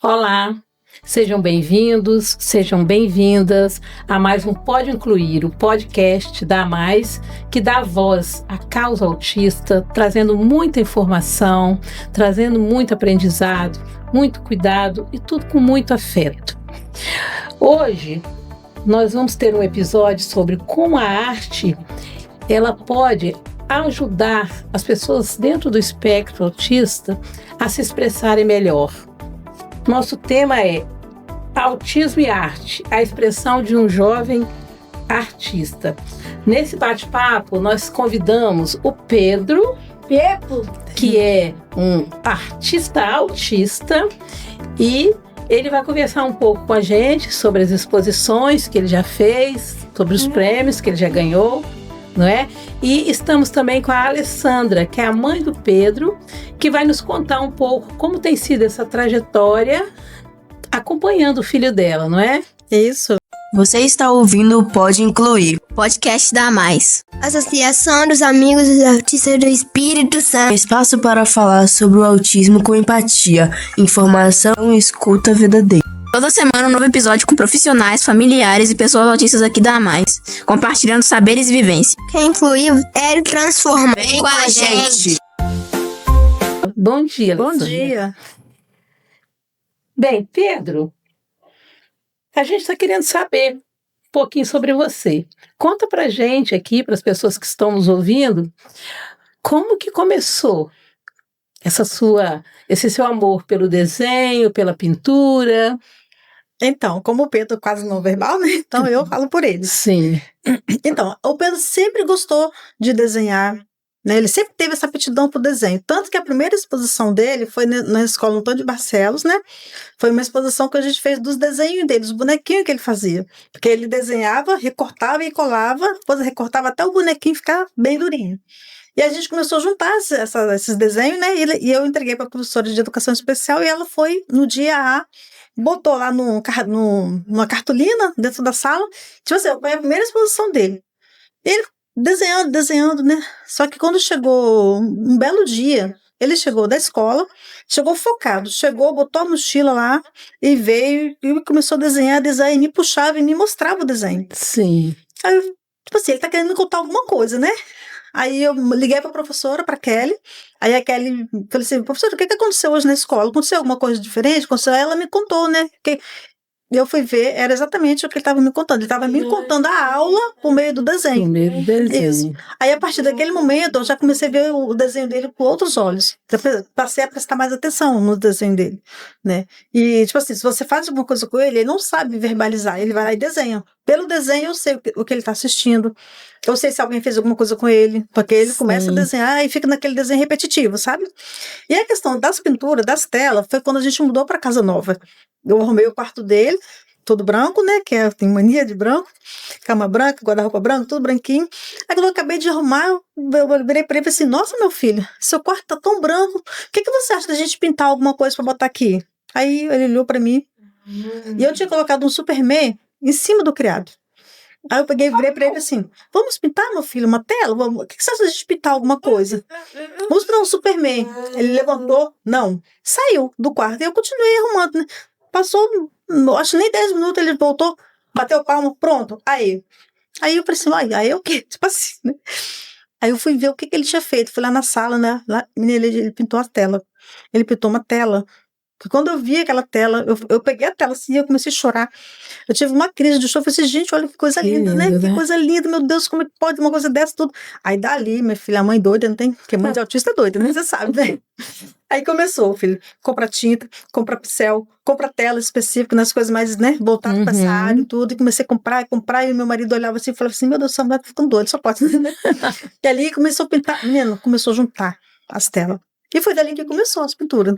Olá, sejam bem-vindos, sejam bem-vindas a mais um Pode Incluir, o podcast da Mais, que dá voz à causa autista, trazendo muita informação, trazendo muito aprendizado, muito cuidado e tudo com muito afeto. Hoje, nós vamos ter um episódio sobre como a arte, ela pode ajudar as pessoas dentro do espectro autista a se expressarem melhor. Nosso tema é Autismo e Arte, a expressão de um jovem artista. Nesse bate-papo, nós convidamos o Pedro, que é um artista autista, e ele vai conversar um pouco com a gente sobre as exposições que ele já fez, sobre os prêmios que ele já ganhou, não é? E estamos também com a Alessandra, que é a mãe do Pedro, que vai nos contar um pouco como tem sido essa trajetória acompanhando o filho dela, não é? Isso. Você está ouvindo o Pode Incluir, podcast da Mais. Associação dos Amigos dos Autistas do Espírito Santo. Espaço para falar sobre o autismo com empatia, informação e escuta verdadeira. Toda semana um novo episódio com profissionais, familiares e pessoas autistas aqui da Mais, compartilhando saberes e vivências. Quem incluiu é transformar. Vem com a gente! Bom dia, Alessandra. Bom dia. Bem, Pedro, a gente está querendo saber um pouquinho sobre você. Conta pra gente aqui, para as pessoas que estão nos ouvindo, como que começou esse seu amor pelo desenho, pela pintura? Então, como o Pedro quase não verbal, né? Então eu falo por ele. Sim. Então, o Pedro sempre gostou de desenhar, né? Ele sempre teve essa aptidão para o desenho. Tanto que a primeira exposição dele foi na escola Antônio de Barcelos, né? Foi uma exposição que a gente fez dos desenhos dele, dos bonequinhos que ele fazia. Porque ele desenhava, recortava e colava, depois recortava até o bonequinho ficar bem durinho. E a gente começou a juntar esses desenhos, né? E eu entreguei para a professora de educação especial e ela foi no dia A, botou lá numa cartolina dentro da sala. Tipo assim, foi a primeira exposição dele. Ele desenhando, né? Só que quando chegou um belo dia, ele chegou da escola, chegou focado, botou a mochila lá e veio e começou a desenhar, e me puxava e me mostrava o desenho. Sim. Aí, tipo assim, ele tá querendo me contar alguma coisa, né? Aí eu liguei para a professora, para Kelly. Aí a Kelly falou assim: professora, o que aconteceu hoje na escola? Aconteceu alguma coisa diferente? Ela me contou, né? Que eu fui ver, era exatamente o que ele estava me contando. Ele estava me contando a aula por meio do desenho. Por meio do desenho. Isso. Aí, a partir daquele momento, eu já comecei a ver o desenho dele com outros olhos. Passei a prestar mais atenção no desenho dele, né? E, tipo assim, se você faz alguma coisa com ele, ele não sabe verbalizar. Ele vai lá e desenha. Pelo desenho, eu sei o que ele está assistindo. Eu sei se alguém fez alguma coisa com ele. Porque ele começa a desenhar e fica naquele desenho repetitivo, sabe? E a questão das pinturas, das telas, foi quando a gente mudou para casa nova. Eu arrumei o quarto dele, todo branco, né? Que tem mania de branco. Cama branca, guarda-roupa branco, tudo branquinho. Aí quando eu acabei de arrumar, eu virei para ele e falei assim: nossa, meu filho, seu quarto tá tão branco. O que você acha da gente pintar alguma coisa para botar aqui? Aí ele olhou para mim. E eu tinha colocado um Superman em cima do criado. Aí eu peguei e virei pra ele assim: vamos pintar, meu filho, uma tela? O que você acha de a gente pintar alguma coisa? Vamos pintar um Superman. Ele levantou, não. Saiu do quarto e eu continuei arrumando, né? Passou, acho que nem 10 minutos, ele voltou, bateu palma, pronto. Aí eu falei assim: aí é o quê? Tipo assim, né? Aí eu fui ver o que ele tinha feito. Fui lá na sala, né? Lá, ele pintou a tela. Ele pintou uma tela. Porque quando eu vi aquela tela, eu peguei a tela assim e eu comecei a chorar. Eu tive uma crise de choro. Eu falei assim: gente, olha que coisa linda, né? Que coisa linda, meu Deus, como é que pode uma coisa dessa, tudo? Aí dali, minha filha, a mãe doida, não tem? Porque mãe de autista é doida, né? Você sabe, né? Aí começou, filho. Compra tinta, compra pincel, compra tela específica, nas coisas mais, né? Voltado para essa área e tudo. E comecei a comprar. E meu marido olhava assim e falava assim: meu Deus, essa mulher tá ficando doida, só pode, né? E ali começou a pintar. Menino, começou a juntar as telas. E foi dali que começou as pinturas.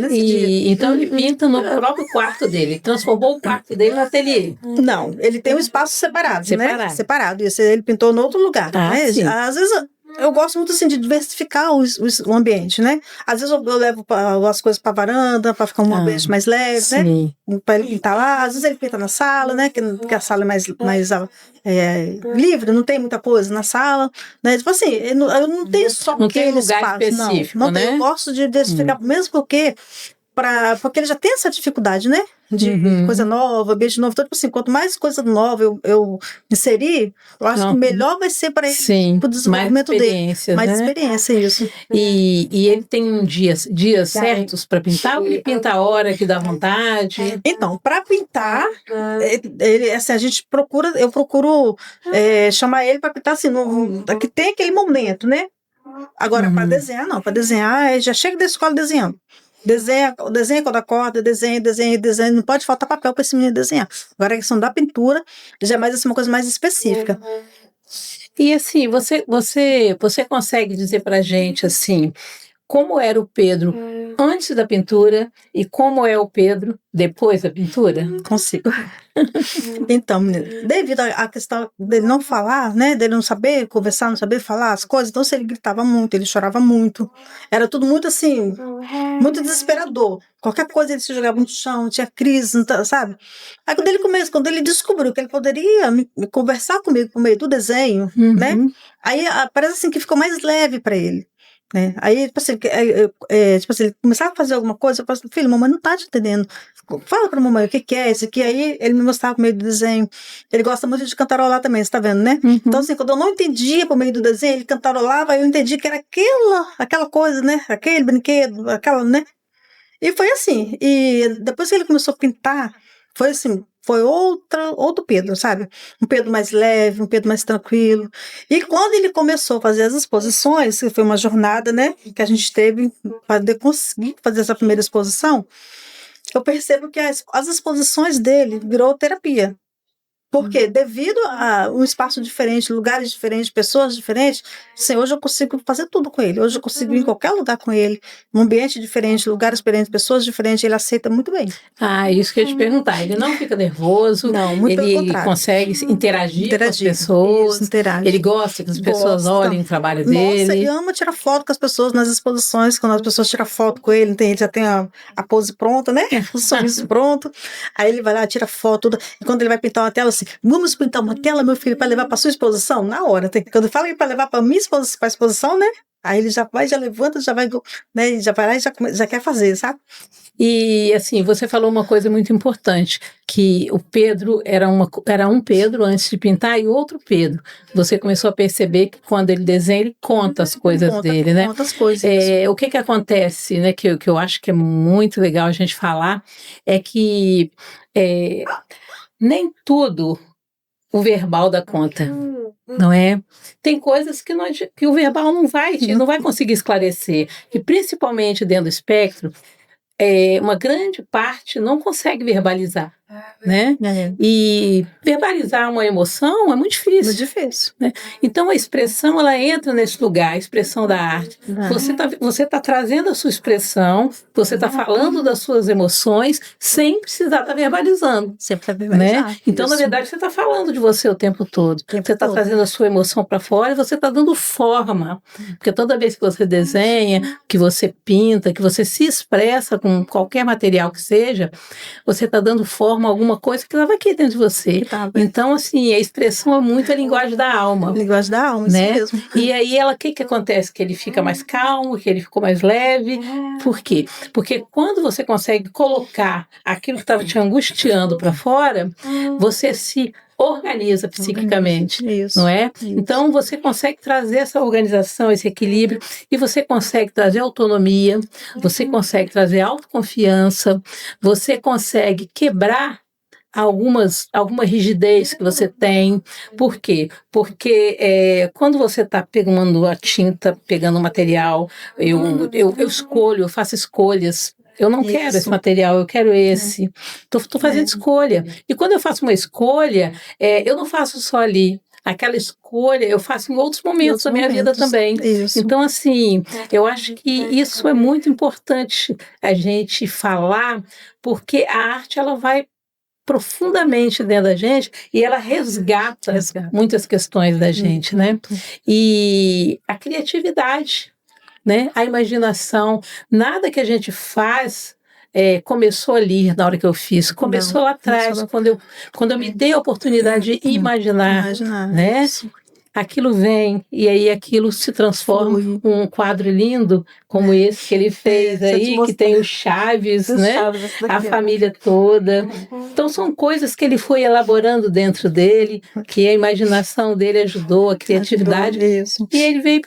Então ele pinta no próprio quarto dele, transformou o quarto dele no ateliê. Não, ele tem um espaço separado, né? Separado. Isso ele pintou em outro lugar. Né? Sim. Às vezes eu gosto muito assim de diversificar o ambiente, né? Às vezes eu levo as coisas para varanda, para ficar um ambiente mais leve, né? Para ele pintar lá. Às vezes ele pinta na sala, né? Que a sala é mais livre, não tem muita coisa na sala, né? Tipo assim, eu não tenho só não tem lugar espaço, específico, não né? Eu gosto de diversificar, mesmo porque porque ele já tem essa dificuldade, né? De Uhum. coisa nova, ambiente novo. Então, tipo assim, quanto mais coisa nova eu inserir, eu acho que melhor vai ser para ele, Sim, para o mais desenvolvimento dele. experiências, Mais né? experiência, isso. E ele tem dias certos para pintar ou ele pinta a hora que dá vontade? Então, para pintar, ele, assim, eu procuro chamar ele para pintar assim, que tem aquele momento, né? Agora, para desenhar, não. Para desenhar, ele já chega da escola desenhando. Desenha quando acorda, desenha, não pode faltar papel para esse menino desenhar. Agora, a questão da pintura já é mais assim, uma coisa mais específica. E assim, você consegue dizer para a gente assim, como era o Pedro antes da pintura e como é o Pedro depois da pintura? Consigo. Então, menina, devido à questão dele não falar, né, dele não saber conversar, não saber falar as coisas, então se ele gritava muito, ele chorava muito, era tudo muito assim, muito desesperador. Qualquer coisa ele se jogava no chão, tinha crise, sabe? Aí quando ele descobriu que ele poderia me conversar comigo por meio do desenho, né? Aí parece assim que ficou mais leve para ele. Né? Aí, tipo assim, tipo assim, ele começava a fazer alguma coisa, eu falava assim, filho, mamãe não tá te entendendo. Fala pra mamãe o que é isso aqui. Aí ele me mostrava por meio do desenho. Ele gosta muito de cantarolar também, você tá vendo, né? Então, assim, quando eu não entendia por meio do desenho, ele cantarolava, aí eu entendi que era aquela coisa, né? Aquele brinquedo, aquela, né? E foi assim. E depois que ele começou a pintar, foi assim, foi outro Pedro, sabe? Um Pedro mais leve, um Pedro mais tranquilo. E quando ele começou a fazer as exposições, que foi uma jornada, né? Que a gente teve para conseguir fazer essa primeira exposição, eu percebo que as exposições dele virou terapia. Porque devido a um espaço diferente, lugares diferentes, pessoas diferentes, assim, hoje eu consigo fazer tudo com ele. Hoje eu consigo ir em qualquer lugar com ele, num ambiente diferente, lugares diferentes, pessoas diferentes, ele aceita muito bem. Ah, isso que eu ia te perguntar. Ele não fica nervoso, Não, muito pelo ele contrário. consegue interagir com as pessoas, isso, interage. ele gosta que as pessoas olhem o trabalho dele. Nossa, ele ama tirar foto com as pessoas nas exposições, quando as pessoas tiram foto com ele, ele já tem a pose pronta, né? O sorriso pronto. Aí ele vai lá, tira foto, tudo. E quando ele vai pintar uma tela, assim, vamos pintar uma tela, meu filho, para levar para sua exposição? Na hora. Quando fala para levar para minha exposição, para exposição, né? Aí ele já vai, já levanta, já vai, né? Já vai lá e já quer fazer, sabe? E assim, você falou uma coisa muito importante, que o Pedro era um Pedro antes de pintar e outro Pedro. Você começou a perceber que quando ele desenha, ele conta as coisas dele, né? Conta as coisas. O que acontece, né, que eu acho que é muito legal a gente falar, é que nem tudo o verbal dá conta, não é? Tem coisas que o verbal não vai conseguir esclarecer, e principalmente dentro do espectro, uma grande parte não consegue verbalizar, né? E verbalizar uma emoção é muito difícil. Muito difícil. Né? Então a expressão, ela entra nesse lugar, a expressão da arte. Você tá trazendo a sua expressão, você tá falando das suas emoções sem precisar estar verbalizando. Sempre tá verbalizando. Né? Então, na verdade, você está falando de você o tempo todo. Você está trazendo a sua emoção para fora e você está dando forma. Porque toda vez que você desenha, que você pinta, que você se expressa com qualquer material que seja, você está dando forma a alguma coisa que estava aqui dentro de você. Então, assim, a expressão é muito a linguagem da alma. A linguagem da alma, né? Isso mesmo. E aí, o que acontece? Que ele fica mais calmo, que ele ficou mais leve. Por quê? Porque quando você consegue colocar aquilo que estava te angustiando para fora, você se organiza psiquicamente, não é? Então você consegue trazer essa organização, esse equilíbrio, e você consegue trazer autonomia, você consegue trazer autoconfiança, você consegue quebrar alguma rigidez que você tem. Por quê? Porque quando você está pegando a tinta, pegando o material, eu escolho, eu faço escolhas. Eu não quero esse material, eu quero esse. Estou fazendo escolha. E quando eu faço uma escolha, eu não faço só ali. Aquela escolha eu faço em outros momentos da minha vida também. Isso. Então, assim, eu acho que isso é muito importante a gente falar, porque a arte, ela vai profundamente dentro da gente e ela resgata muitas questões da gente, né? E a criatividade, né? A imaginação, nada que a gente faz começou ali na hora que eu fiz, começou lá atrás, quando eu me dei a oportunidade de imaginar, né? aquilo vem e aí aquilo se transforma em um quadro lindo como esse que ele fez aí, que tem os Chaves, né? A família toda. Então são coisas que ele foi elaborando dentro dele, que a imaginação dele ajudou, a criatividade. Isso. E ele veio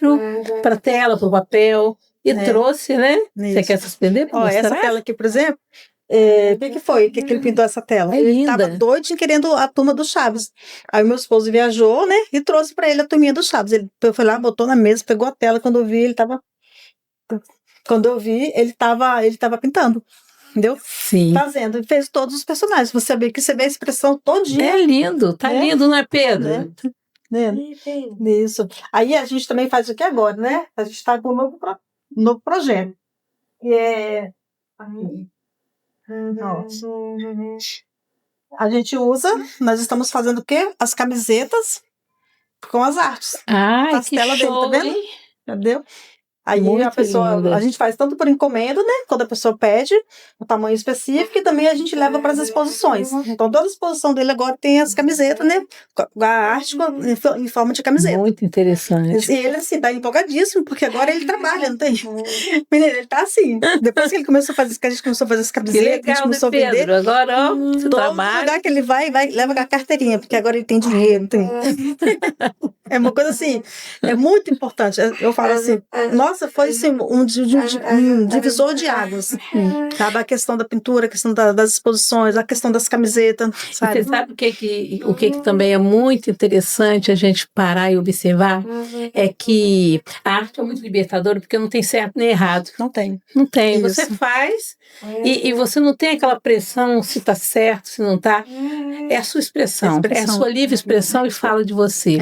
para a tela, para o papel e trouxe, né? Você quer suspender? Ó, essa tela aqui, por exemplo, o que foi que ele pintou essa tela? É Ele linda. estava doido querendo a turma do Chaves. Aí meu esposo viajou, né? E trouxe para ele a turminha do Chaves. Ele foi lá, botou na mesa, pegou a tela. Quando eu vi, ele estava pintando. Entendeu? Sim. Fazendo. E fez todos os personagens. Você vê a expressão todinha. É lindo, tá lindo, não é, Pedro? Né? Isso. Aí a gente também faz o que agora, né? A gente está com um novo projeto. Que é. A gente usa, nós estamos fazendo o quê? As camisetas com as artes. Ai, que Tela show, dele, tá vendo? hein? Entendeu? Aí Muito a pessoa, linda. a gente faz tanto por encomenda, né? Quando a pessoa pede o tamanho específico, e também a gente leva para as exposições. Então toda a exposição dele agora tem as camisetas, né? A arte em forma de camiseta. Muito interessante. E ele, assim, tá empolgadíssimo, porque agora ele trabalha, não tem? Menina, ele tá assim. Depois que ele começou a fazer, que a gente começou a fazer as Que camisetas, a gente legal, né, começou a vender. Pedro? Agora, ó, você Todo trabalha. lugar que ele vai, leva com a carteirinha, porque agora ele tem dinheiro. É uma coisa assim, é muito importante. Eu falo assim, nossa, foi assim, um divisor de águas. Sabe? A questão da pintura, a questão das exposições, a questão das camisetas. Sabe? E você sabe o que também é muito interessante a gente parar e observar? É que a arte é muito libertadora porque não tem certo nem errado. Não tem. Não tem. Isso. Você faz e você não tem aquela pressão se está certo, se não está. É a sua expressão. É a sua livre expressão e fala de você.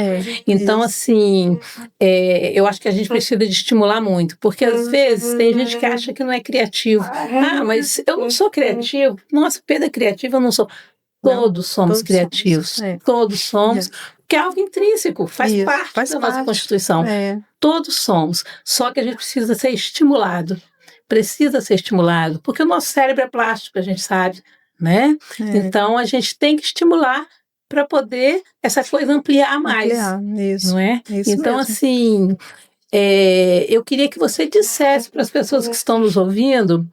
Então, assim, eu acho que a gente precisa de estimular muito, porque às vezes tem gente que acha que não é criativo. Ah, mas eu não sou criativo. Nossa, Pedro é criativo, eu não sou. Todos somos criativos. Todos somos. Que é algo intrínseco, faz parte da nossa Constituição. Todos somos. Só que a gente precisa ser estimulado. Precisa ser estimulado, porque o nosso cérebro é plástico, a gente sabe, né? Então, a gente tem que estimular para poder essa coisa ampliar mais. Isso. Não é? Isso então, mesmo. assim, eu queria que você dissesse para as pessoas que estão nos ouvindo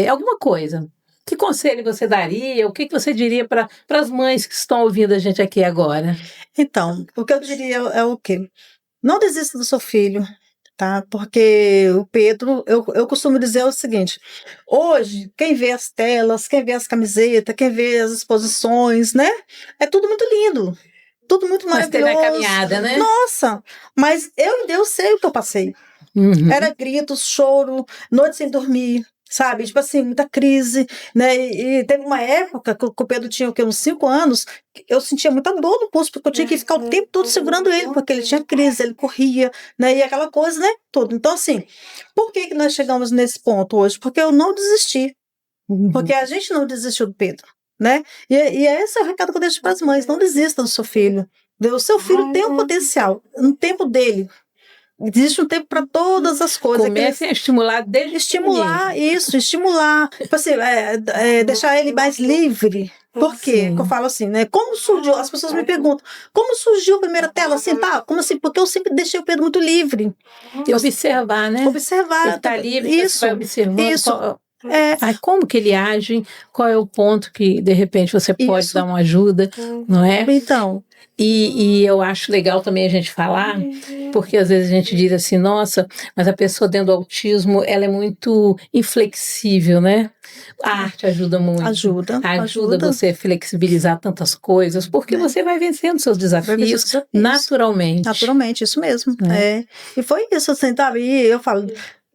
alguma coisa. Que conselho você daria? O que você diria para as mães que estão ouvindo a gente aqui agora? Então, o que eu diria é o quê? Não desista do seu filho, tá? Porque o Pedro, eu costumo dizer o seguinte: hoje, quem vê as telas, quem vê as camisetas, quem vê as exposições, né? É tudo muito lindo. Tudo muito maravilhoso. Mas teve a caminhada, né? Nossa, mas eu e Deus sei o que eu passei. Era gritos, choro, noite sem dormir. Sabe, tipo assim, muita crise, né? E teve uma época que o Pedro tinha uns 5 anos, eu sentia muita dor no pulso, porque eu tinha que ficar o tempo todo segurando ele, porque ele tinha crise, ele corria, né? E aquela coisa, né? Tudo. Então, assim, por que nós chegamos nesse ponto hoje? Porque eu não desisti. Porque a gente não desistiu do Pedro, né? E esse é o recado que eu deixo para as mães: não desista do seu filho. O seu filho tem um potencial, no tempo dele. Existe um tempo para todas as coisas. Comecem a estimular desde estimular isso, estimular, assim, deixar ele mais livre. Por quê? Que eu falo assim, né? Como surgiu? As pessoas me perguntam, como surgiu a primeira tela? Assim, tá? Como assim? Porque eu sempre deixei o Pedro muito livre. E observar, né? Observar. Ele está livre, isso, você vai observando. Isso. Como que ele age? Qual é o ponto que, de repente, você pode dar uma ajuda, não é? Então. E eu acho legal também a gente falar, porque às vezes a gente diz assim, nossa, mas a pessoa dentro do autismo, ela é muito inflexível, né? A arte ajuda muito. Ajuda você a flexibilizar tantas coisas, porque você vai vencendo seus desafios naturalmente. Naturalmente, isso mesmo. E foi isso, assim, sabe? E eu falo,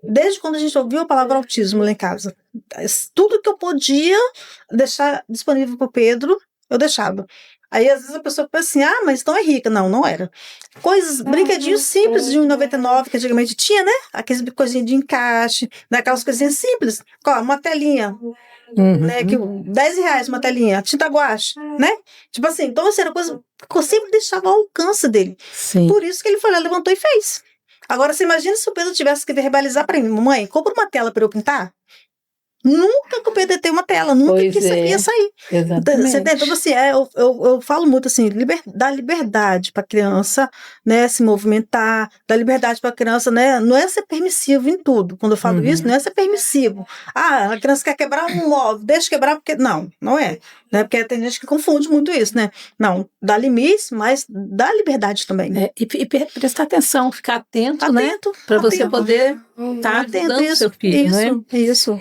desde quando a gente ouviu a palavra autismo lá em casa, tudo que eu podia deixar disponível para o Pedro, eu deixava. Aí, às vezes, a pessoa pensa assim, mas então é rica. Não, não era. Brinquedinhos simples de R$1,99, que antigamente tinha, né? Aqueles coisinhas de encaixe, aquelas coisinhas simples. Uma telinha, né? Que R$10 uma telinha, tinta guache, né? Tipo assim, então, assim, era coisa que eu sempre deixava ao alcance dele. Sim. Por isso que ele foi lá, levantou e fez. Agora, você imagina se o Pedro tivesse que verbalizar para mim: mãe, compra uma tela para eu pintar? Nunca que o PDT uma tela, nunca Pois que isso é. ia sair. Exatamente. Você entende? Assim, eu falo muito assim, dar liberdade para a criança, né, se movimentar, dar liberdade para a criança, né, não é ser permissivo em tudo. Quando eu falo isso, não é ser permissivo. A criança quer quebrar um móvel, deixa quebrar porque não é, né? Porque tem gente que confunde muito isso, né? Não, dá limites, mas dá liberdade também. E prestar atenção, ficar atento, né? Atento, Para você atento. poder estar ajudando o seu filho, né? Isso.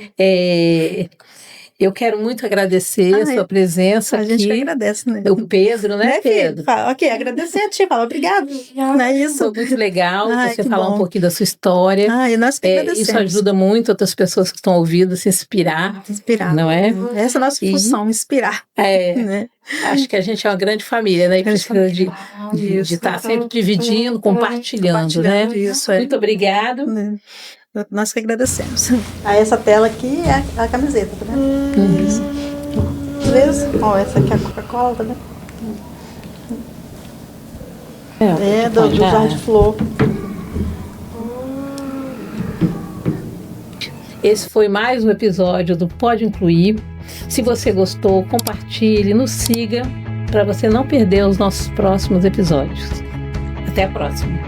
Eu quero muito agradecer a sua presença a aqui. A gente que agradece, né? O Pedro, né, Pedro? Ok, agradecer a ti, fala obrigado. Não é isso? Foi muito legal você falar bom. um pouquinho da sua história. E nós que agradecemos. Isso ajuda muito outras pessoas que estão ouvindo a se inspirar. Não é? Essa é a nossa função, inspirar. Né? Acho que a gente é uma grande família, né? E precisa de estar sempre dividindo, compartilhando, né? Isso, Muito obrigado. Nós que agradecemos. Essa tela aqui é a camiseta, tá vendo? Isso. Ó, essa aqui é a Coca-Cola, tá vendo? Do Jardim de Flor. Esse foi mais um episódio do Pode Incluir. Se você gostou, compartilhe, nos siga para você não perder os nossos próximos episódios. Até a próxima.